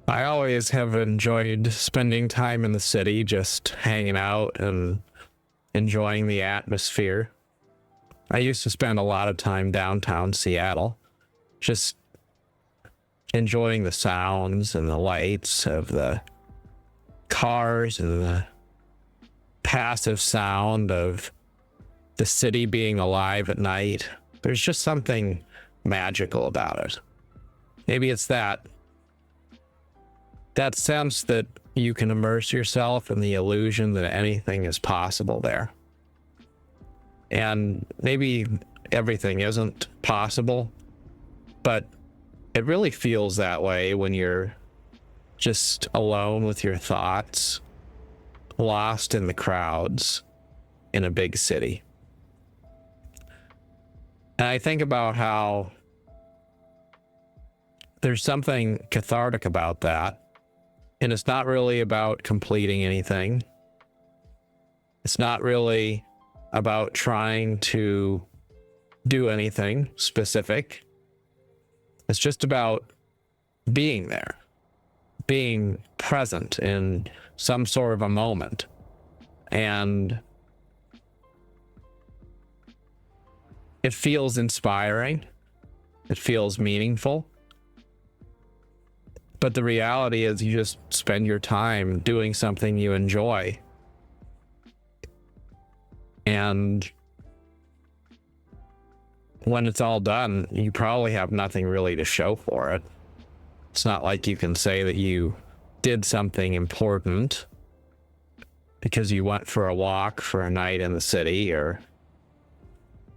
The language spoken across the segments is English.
I always have enjoyed spending time in the city, just hanging out and enjoying the atmosphere. I used to spend a lot of time downtown Seattle, just enjoying the sounds and the lights of the cars and the passive sound of the city being alive at night. There's just something magical about it. Maybe it's that sense that you can immerse yourself in the illusion that anything is possible there. And maybe everything isn't possible, but it really feels that way when you're just alone with your thoughts, lost in the crowds in a big city. And I think about how there's something cathartic about that. And it's not really about completing anything. It's not really about trying to do anything specific. It's just about being there, being present in some sort of a moment. And it feels inspiring. It feels meaningful. But the reality is you just spend your time doing something you enjoy. And when it's all done, you probably have nothing really to show for it. It's not like you can say that you did something important because you went for a walk for a night in the city or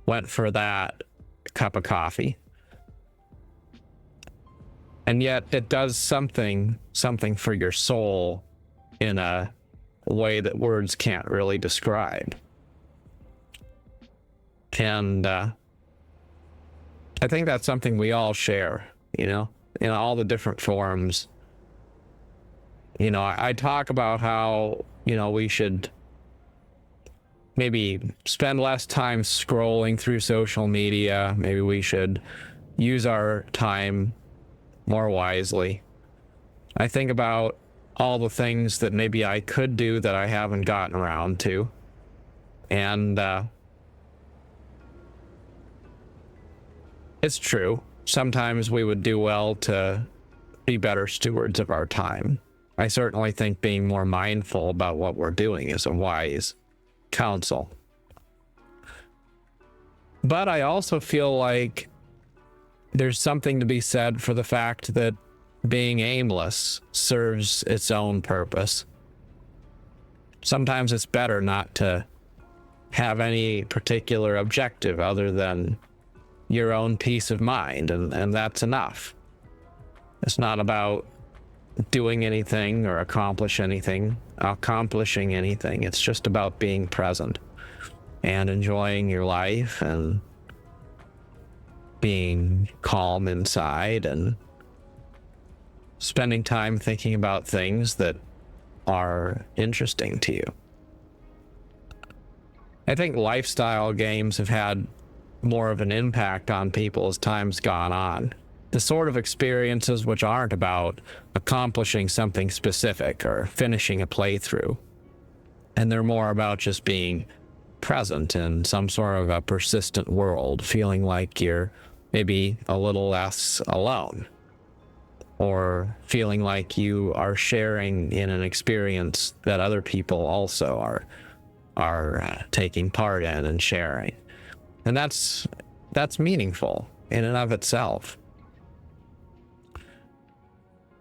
went for that cup of coffee. And yet it does something for your soul in a way that words can't really describe. And I think that's something we all share, in all the different forms. I talk about how, we should maybe spend less time scrolling through social media. Maybe we should use our time more wisely. I think about all the things that maybe I could do that I haven't gotten around to. And it's true. Sometimes we would do well to be better stewards of our time. I certainly think being more mindful about what we're doing is a wise counsel. But I also feel like there's something to be said for the fact that being aimless serves its own purpose. Sometimes it's better not to have any particular objective other than your own peace of mind, and that's enough. It's not about doing anything or accomplishing anything. It's just about being present and enjoying your life and being calm inside and spending time thinking about things that are interesting to you. I think lifestyle games have had more of an impact on people as time's gone on. The sort of experiences which aren't about accomplishing something specific or finishing a playthrough, and they're more about just being present in some sort of a persistent world, feeling like you're maybe a little less alone, or feeling like you are sharing in an experience that other people also are taking part in and sharing. And that's meaningful in and of itself.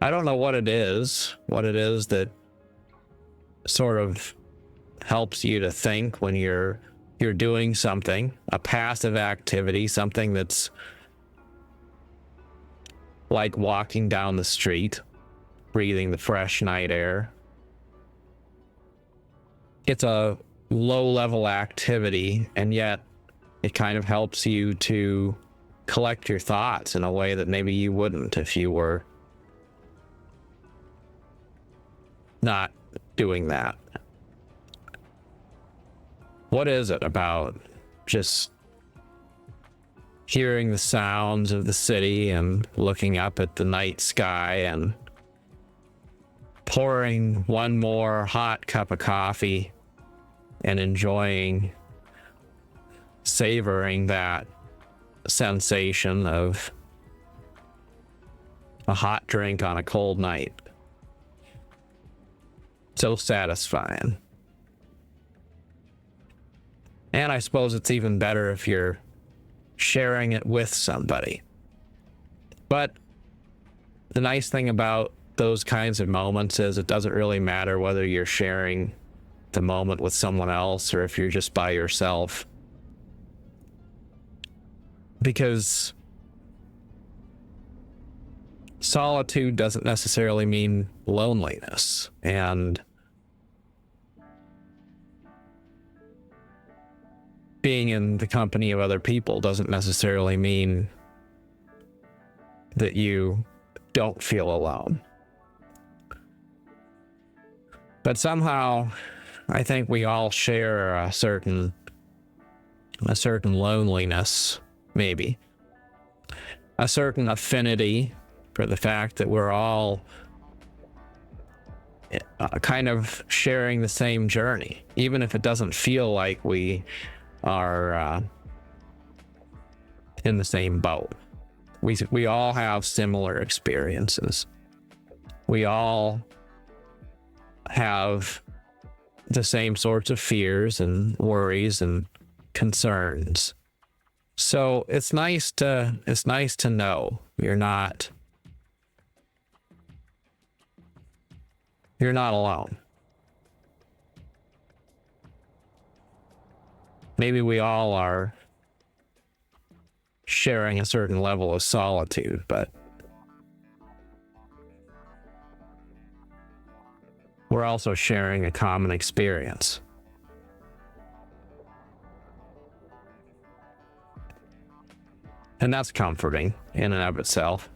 I don't know what it is that sort of helps you to think when you're doing something, a passive activity, something that's like walking down the street, breathing the fresh night air. It's a low-level activity, and yet it kind of helps you to collect your thoughts in a way that maybe you wouldn't if you were not doing that. What is it about just hearing the sounds of the city and looking up at the night sky and pouring one more hot cup of coffee and enjoying, savoring that sensation of a hot drink on a cold night. So satisfying. And I suppose it's even better if you're sharing it with somebody. But the nice thing about those kinds of moments is it doesn't really matter whether you're sharing the moment with someone else or if you're just by yourself. Because solitude doesn't necessarily mean loneliness, and being in the company of other people doesn't necessarily mean that you don't feel alone. But somehow, I think we all share a certain loneliness, maybe. A certain affinity for the fact that we're all kind of sharing the same journey, even if it doesn't feel like we are in the same boat. We all have similar experiences. We all have the same sorts of fears and worries and concerns. So it's nice to know you're not alone. Maybe we all are sharing a certain level of solitude, but we're also sharing a common experience. And that's comforting in and of itself.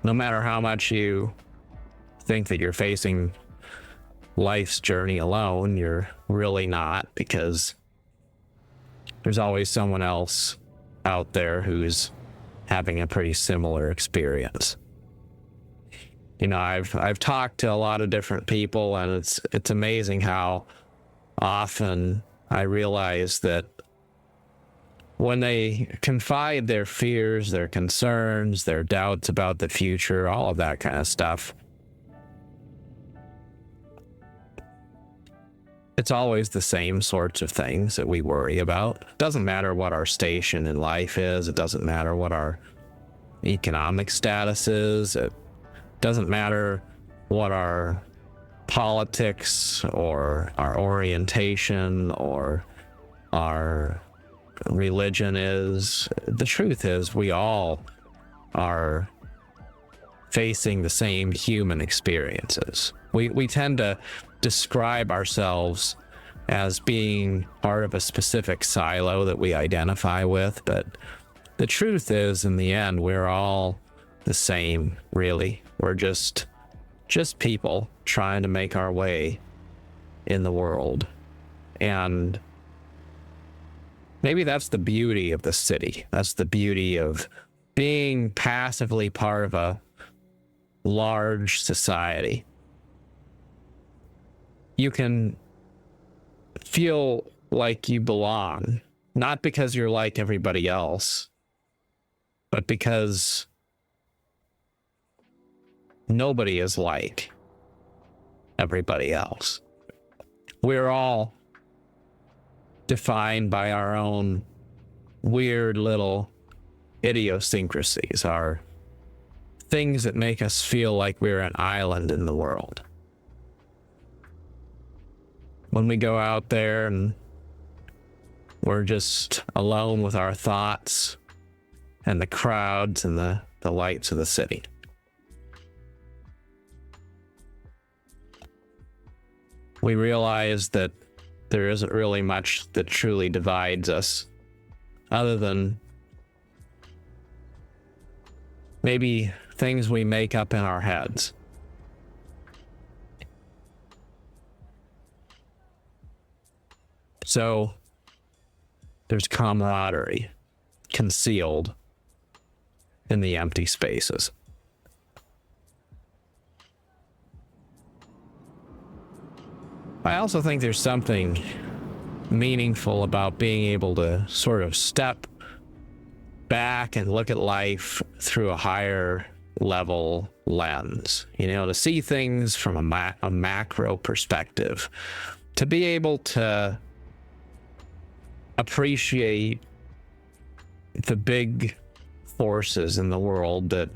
No matter how much you think that you're facing life's journey alone, you're really not, because there's always someone else out there who's having a pretty similar experience. You know, I've talked to a lot of different people, and it's amazing how often I realize that when they confide their fears, their concerns, their doubts about the future, all of that kind of stuff, it's always the same sorts of things that we worry about. It doesn't matter what our station in life is. It doesn't matter what our economic status is. It doesn't matter what our politics or our orientation or our religion is. The truth is, we all are facing the same human experiences. We tend to describe ourselves as being part of a specific silo that we identify with, but the truth is, in the end, we're all the same, really. We're just people trying to make our way in the world. And maybe that's the beauty of the city. That's the beauty of being passively part of a large society. You can feel like you belong, not because you're like everybody else, but because nobody is like everybody else. We're all defined by our own weird little idiosyncrasies, our things that make us feel like we're an island in the world. When we go out there and we're just alone with our thoughts and the crowds and the lights of the city. We realize that there isn't really much that truly divides us, other than maybe things we make up in our heads. So there's camaraderie concealed in the empty spaces. I also think there's something meaningful about being able to sort of step back and look at life through a higher level lens, you know, to see things from a macro perspective, to be able to appreciate the big forces in the world that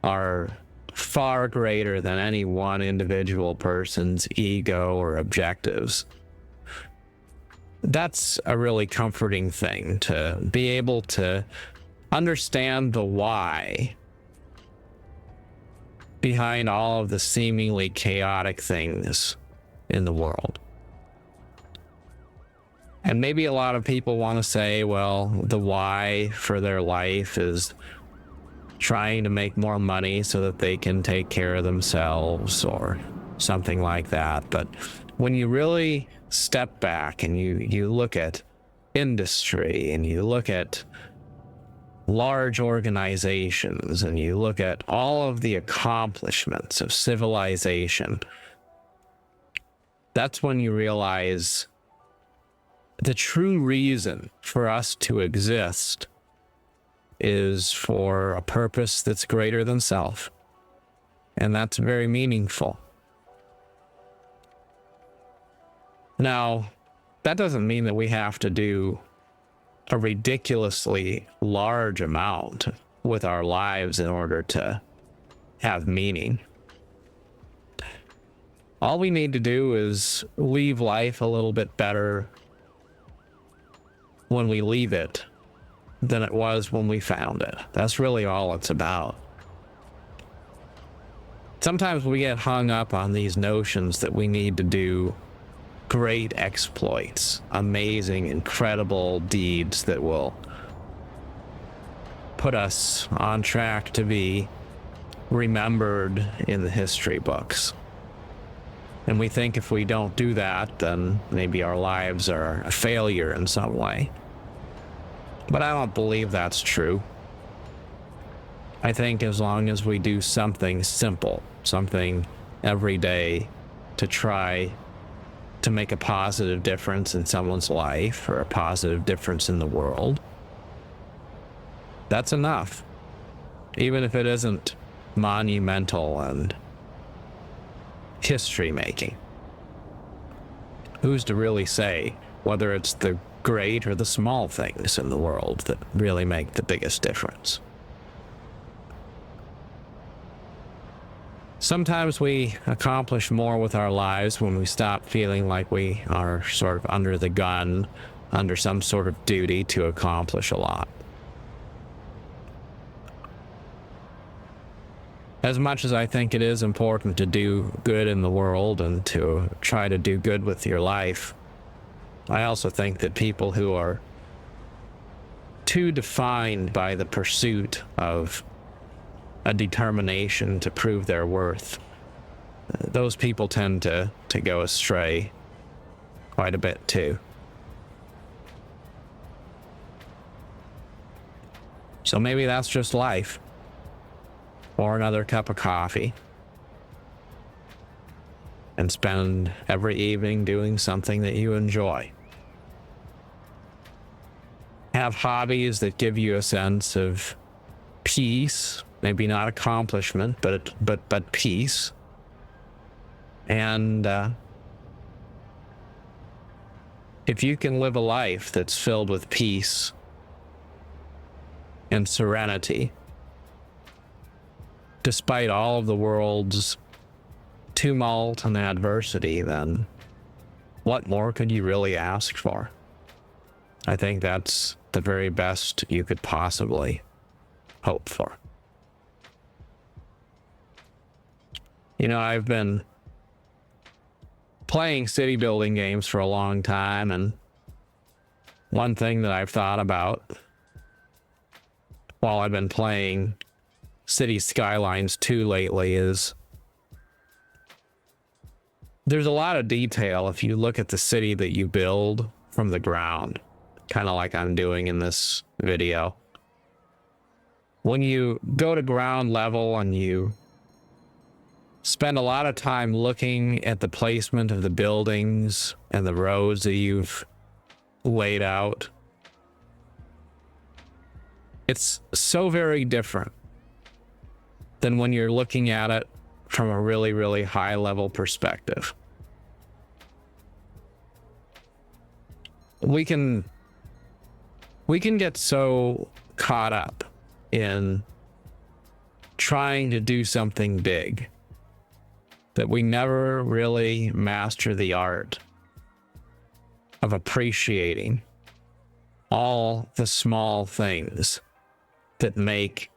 are far greater than any one individual person's ego or objectives. That's a really comforting thing, to be able to understand the why behind all of the seemingly chaotic things in the world. And maybe a lot of people want to say, well, the why for their life is trying to make more money so that they can take care of themselves or something like that. But when you really step back and you look at industry and you look at large organizations and you look at all of the accomplishments of civilization, that's when you realize the true reason for us to exist is for a purpose that's greater than self. And that's very meaningful. Now, that doesn't mean that we have to do a ridiculously large amount with our lives in order to have meaning. All we need to do is leave life a little bit better when we leave it than it was when we found it. That's really all it's about. Sometimes we get hung up on these notions that we need to do great exploits, amazing, incredible deeds that will put us on track to be remembered in the history books. And we think if we don't do that, then maybe our lives are a failure in some way. But I don't believe that's true. I think as long as we do something simple, something every day to try to make a positive difference in someone's life or a positive difference in the world, that's enough. Even if it isn't monumental and history making. Who's to really say whether it's the great or the small things in the world that really make the biggest difference? Sometimes we accomplish more with our lives when we stop feeling like we are sort of under the gun, under some sort of duty to accomplish a lot. As much as I think it is important to do good in the world and to try to do good with your life, I also think that people who are too defined by the pursuit of a determination to prove their worth, those people tend to go astray quite a bit too. So maybe that's just life. Or another cup of coffee and spend every evening doing something that you enjoy. Have hobbies that give you a sense of peace, maybe not accomplishment, but peace. And if you can live a life that's filled with peace and serenity, despite all of the world's tumult and adversity, then what more could you really ask for? I think that's the very best you could possibly hope for. You know, I've been playing city building games for a long time, and one thing that I've thought about while I've been playing City Skylines 2 lately is there's a lot of detail if you look at the city that you build from the ground, kind of like I'm doing in this video. When you go to ground level and you spend a lot of time looking at the placement of the buildings and the roads that you've laid out. It's so very different than when you're looking at it from a really, really high level perspective. We can get so caught up in trying to do something big that we never really master the art of appreciating all the small things that make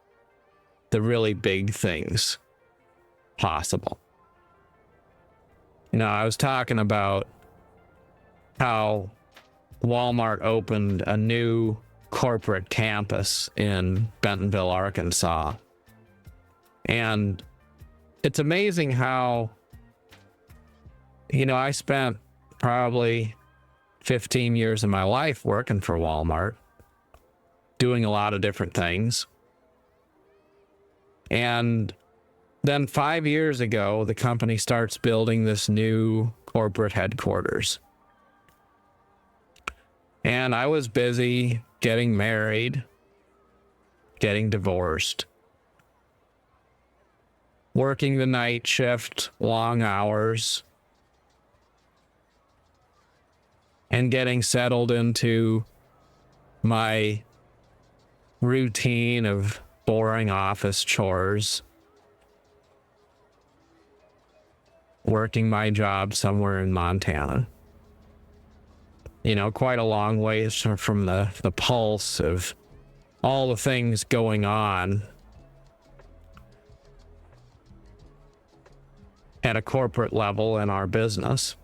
the really big things possible. You know, I was talking about how Walmart opened a new corporate campus in Bentonville, Arkansas. And it's amazing how, you know, I spent probably 15 years of my life working for Walmart, doing a lot of different things. And then 5 years ago, the company starts building this new corporate headquarters. And I was busy getting married, getting divorced, working the night shift, long hours, and getting settled into my routine of boring office chores, working my job somewhere in Montana. You know, quite a long ways from the pulse of all the things going on at a corporate level in our business.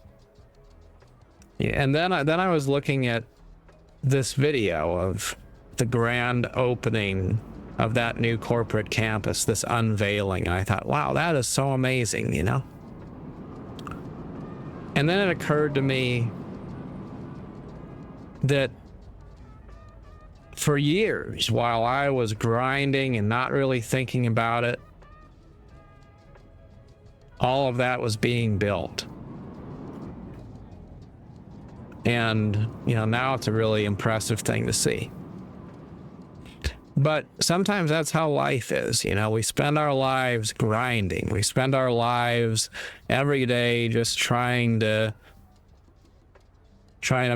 And then I was looking at this video of the grand opening of that new corporate campus, this unveiling. And I thought, wow, that is so amazing, you know? And then it occurred to me that for years, while I was grinding and not really thinking about it, all of that was being built. And, you know, now it's a really impressive thing to see. But sometimes that's how life is. You know, we spend our lives grinding. We spend our lives every day just trying to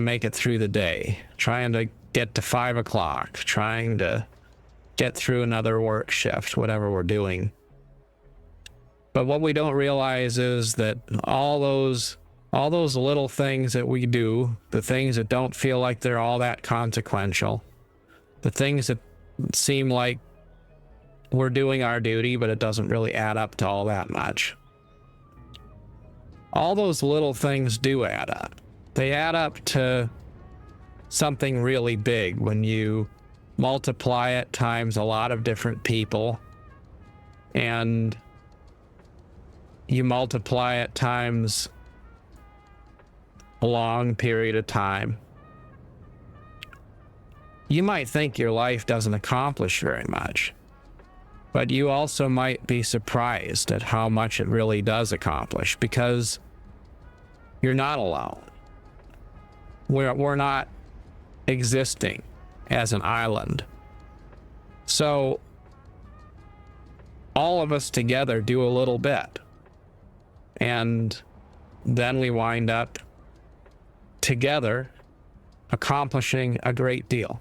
make it through the day, trying to get to 5 o'clock, trying to get through another work shift, whatever we're doing. But what we don't realize is that all those little things that we do, the things that don't feel like they're all that consequential, the things that seem like we're doing our duty, but it doesn't really add up to all that much. All those little things do add up. They add up to something really big when you multiply it times a lot of different people, and you multiply it times a long period of time. You might think your life doesn't accomplish very much, but you also might be surprised at how much it really does accomplish, because you're not alone. We're not existing as an island. So all of us together do a little bit, and then we wind up together accomplishing a great deal,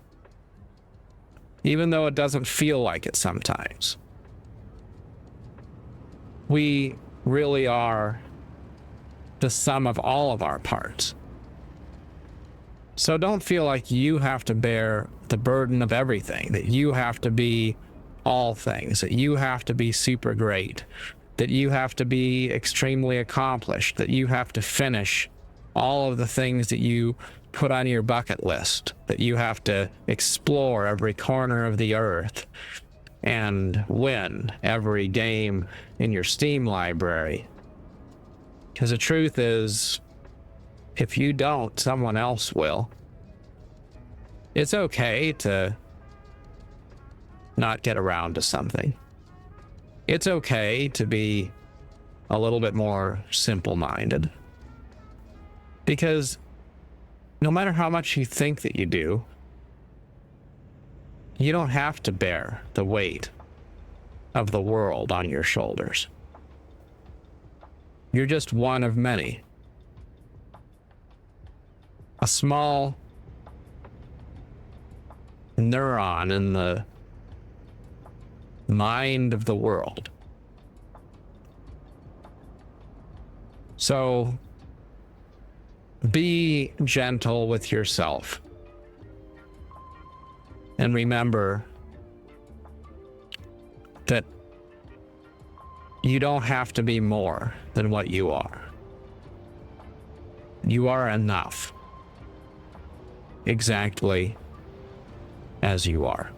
even though it doesn't feel like it sometimes. We really are the sum of all of our parts. So don't feel like you have to bear the burden of everything, that you have to be all things, that you have to be super great, that you have to be extremely accomplished, that you have to finish all of the things that you put on your bucket list, that you have to explore every corner of the earth and win every game in your Steam library. Because the truth is, if you don't, someone else will. It's okay to not get around to something. It's okay to be a little bit more simple-minded. Because no matter how much you think that you do, you don't have to bear the weight of the world on your shoulders. You're just one of many. A small neuron in the mind of the world. So be gentle with yourself. And remember that you don't have to be more than what you are. You are enough. Exactly as you are.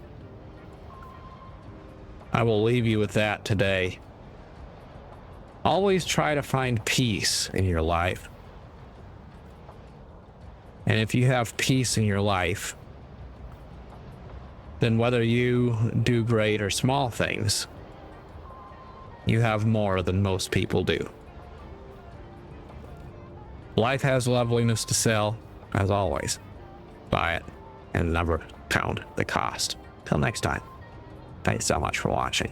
I will leave you with that today. Always try to find peace in your life. And if you have peace in your life, then whether you do great or small things, you have more than most people do. Life has loveliness to sell, as always. Buy it and never count the cost. Till next time, thanks so much for watching.